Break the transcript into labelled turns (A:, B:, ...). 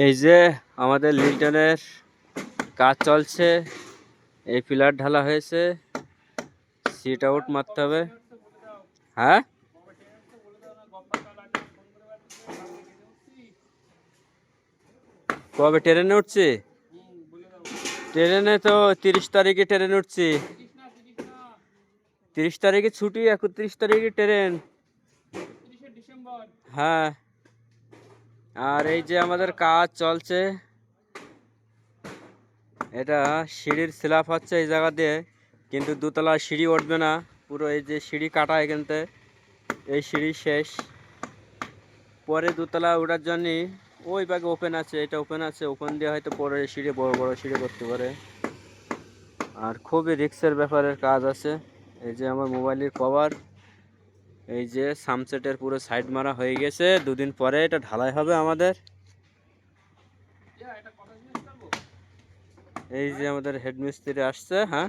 A: এই যে আমাদের লিল্টনের কাজ চলছে। এই পিলার ঢালা হয়েছে, সিট আউট মারতে হবে। হ্যাঁ, কবে ট্রেনে উঠছি? ট্রেনে তো 30 তারিখে ট্রেনে উঠছি। 30 তারিখে ছুটি, 31 তারিখে ট্রেন। হ্যাঁ, আর এই যে আমাদের কাজ চলছে, এটা সিঁড়ির স্ল্যাব হচ্ছে এই জায়গা দিয়ে, কিন্তু দোতলা সিঁড়ি উঠবে না। পুরো এই যে সিঁড়ি কাটা এখানতে, এই সিঁড়ি শেষ। পরে দোতলা ওঠার জন্য ওই ভাগে ওপেন আছে, এটা ওপেন আছে, ওপেন দিয়ে হয়তো পরে সিঁড়ি বড় বড় সিঁড়ি করতে পারে। আর খুবই রিস্কের ব্যাপারের কাজ আছে। এই যে আমার মোবাইলের কভার, এই যে সামসেটের পুরো সাইড মারা হয়ে গেছে। দুদিন পরে এটা ঢালাই হবে আমাদের। এই যে আমাদের হেড মিস্ত্রি আসছে। হ্যাঁ,